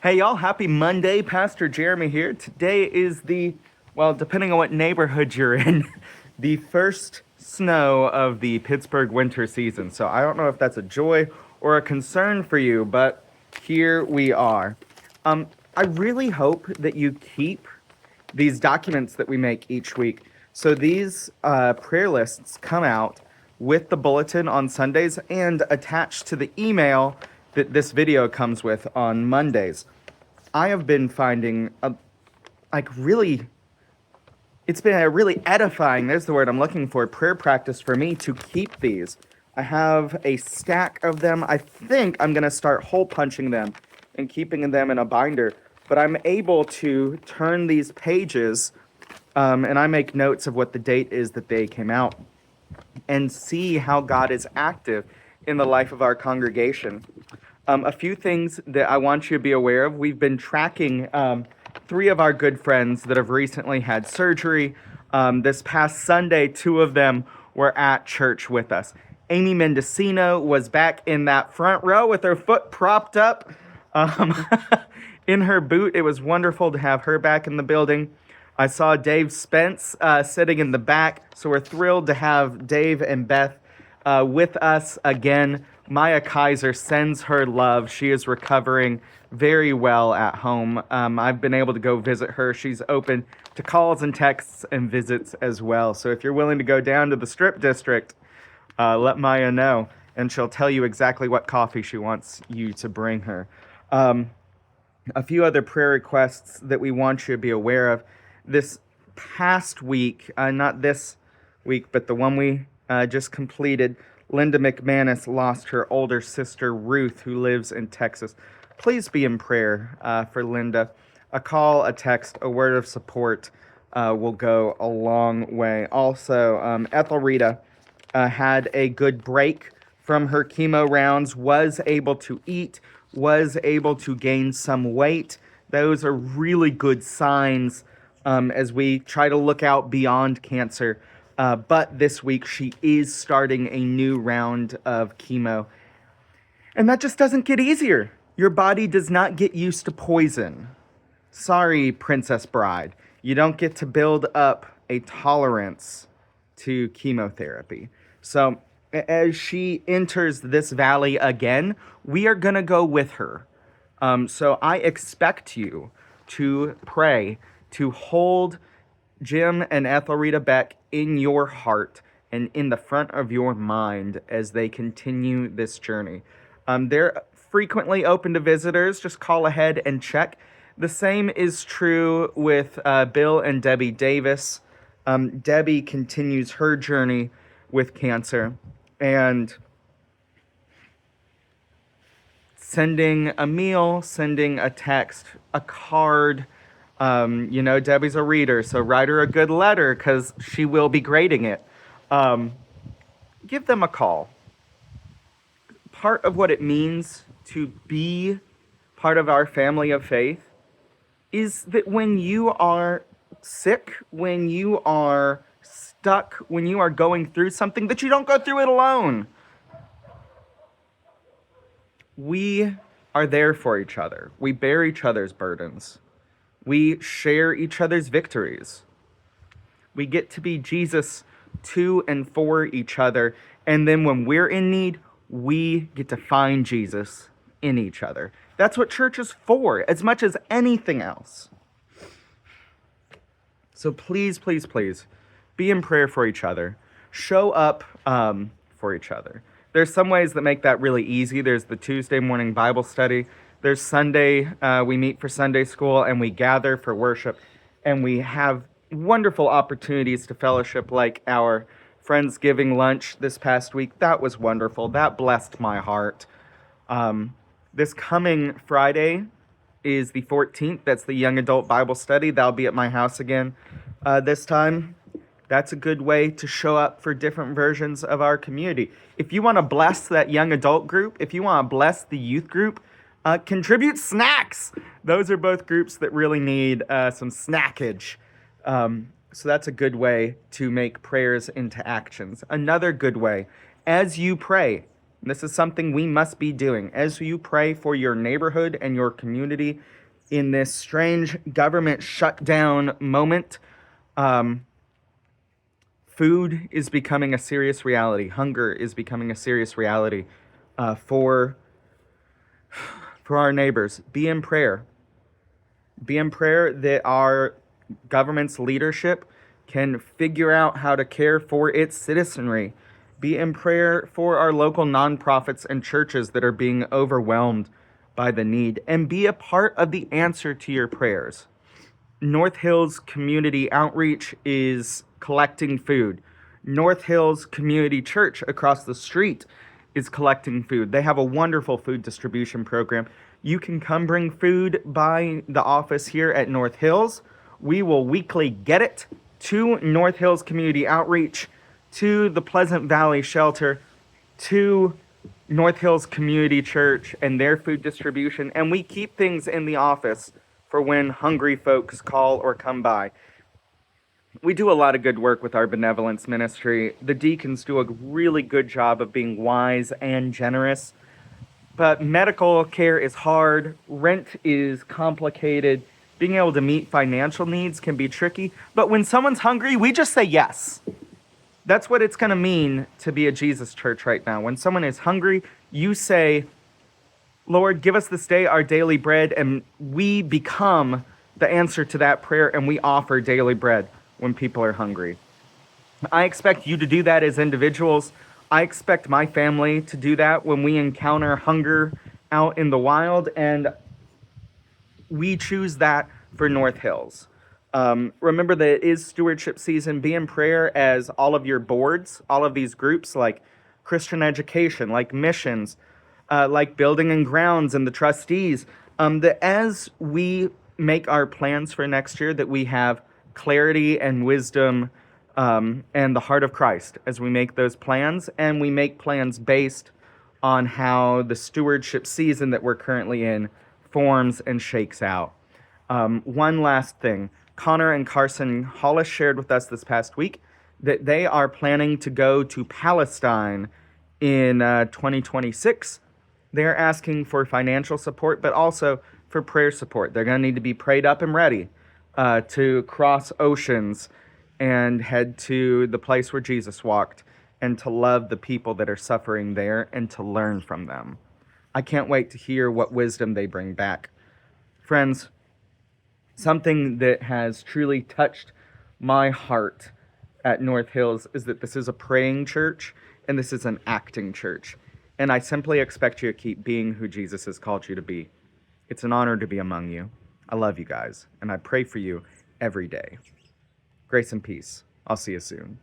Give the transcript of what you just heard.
Hey y'all, happy Monday. Pastor Jeremy here. Today is depending on what neighborhood you're in, the first snow of the Pittsburgh winter season. So I don't know if that's a joy or a concern for you, but here we are. I really hope that you keep these documents that we make each week. So these prayer lists come out with the bulletin on Sundays and attached to the email that this video comes with on Mondays. I have been finding it's been a really edifying, there's the word I'm looking for, prayer practice for me to keep these. I have a stack of them. I think I'm going to start hole punching them and keeping them in a binder. But I'm able to turn these pages, and I make notes of what the date is that they came out, and see how God is active in the life of our congregation. A few things that I want you to be aware of. We've been tracking three of our good friends that have recently had surgery. This past Sunday, two of them were at church with us. Amy Mendocino was back in that front row with her foot propped up in her boot. It was wonderful to have her back in the building. I saw Dave Spence sitting in the back, so we're thrilled to have Dave and Beth with us again. Maya Kaiser sends her love. She is recovering very well at home. I've been able to go visit her. She's open to calls and texts and visits as well. So if you're willing to go down to the Strip District, let Maya know, and she'll tell you exactly what coffee she wants you to bring her. A few other prayer requests that we want you to be aware of. This past week, not this week, but the one we just completed, Linda McManus lost her older sister, Ruth, who lives in Texas. Please be in prayer for Linda. A call, a text, a word of support will go a long way. Also, Ethelrita had a good break from her chemo rounds, was able to eat, was able to gain some weight. Those are really good signs as we try to look out beyond cancer. But this week, she is starting a new round of chemo. And that just doesn't get easier. Your body does not get used to poison. Sorry, Princess Bride. You don't get to build up a tolerance to chemotherapy. So as she enters this valley again, we are going to go with her. So I expect you to pray, to hold Jim and Ethelrita Beck in your heart and in the front of your mind as they continue this journey. They're frequently open to visitors. Just call ahead and check. The same is true with Bill and Debbie Davis. Debbie continues her journey with cancer, and sending a meal, sending a text, a card. Debbie's a reader, so write her a good letter because she will be grading it. Give them a call. Part of what it means to be part of our family of faith is that when you are sick, when you are stuck, when you are going through something, that you don't go through it alone. We are there for each other. We bear each other's burdens. We share each other's victories. We get to be Jesus to and for each other. And then when we're in need, we get to find Jesus in each other. That's what church is for, as much as anything else. So please, please, please, be in prayer for each other. Show up for each other. There's some ways that make that really easy. There's the Tuesday morning Bible study. There's Sunday, we meet for Sunday school, and we gather for worship, and we have wonderful opportunities to fellowship, like our Friendsgiving lunch this past week. That was wonderful. That blessed my heart. This coming Friday is the 14th. That's the Young Adult Bible Study. That'll be at my house again this time. That's a good way to show up for different versions of our community. If you want to bless that young adult group, if you want to bless the youth group, contribute snacks. Those are both groups that really need some snackage. So that's a good way to make prayers into actions. Another good way, as you pray, This is something we must be doing. As you pray for your neighborhood and your community in this strange government shutdown moment, food is becoming a serious reality. Hunger is becoming a serious reality for our neighbors. Be in prayer. Be in prayer that our government's leadership can figure out how to care for its citizenry. Be in prayer for our local nonprofits and churches that are being overwhelmed by the need. And be a part of the answer to your prayers. North Hills Community Outreach is collecting food. North Hills Community Church across the street is collecting food. They have a wonderful food distribution program. You can come bring food by the office here at North Hills. We will weekly get it to North Hills Community Outreach, to the Pleasant Valley Shelter, to North Hills Community Church and their food distribution. And we keep things in the office for when hungry folks call or come by. We do a lot of good work with our benevolence ministry. The deacons do a really good job of being wise and generous. But medical care is hard. Rent is complicated. Being able to meet financial needs can be tricky. But when someone's hungry, we just say yes. That's what it's going to mean to be a Jesus church right now. When someone is hungry, you say, Lord, give us this day our daily bread, and we become the answer to that prayer, and we offer daily bread when people are hungry. I expect you to do that as individuals. I expect my family to do that when we encounter hunger out in the wild, and we choose that for North Hills. Remember that it is stewardship season. Be in prayer as all of your boards, all of these groups like Christian education, like missions, like building and grounds and the trustees, that as we make our plans for next year, that we have clarity and wisdom and the heart of Christ as we make those plans, and we make plans based on how the stewardship season that we're currently in forms and shakes out. One last thing. Connor and Carson Hollis shared with us this past week that they are planning to go to Palestine in 2026. They're asking for financial support, but also for prayer support. They're going to need to be prayed up and ready to cross oceans and head to the place where Jesus walked and to love the people that are suffering there and to learn from them. I can't wait to hear what wisdom they bring back. Friends, something that has truly touched my heart at North Hills is that this is a praying church and this is an acting church. And I simply expect you to keep being who Jesus has called you to be. It's an honor to be among you. I love you guys, and I pray for you every day. Grace and peace. I'll see you soon.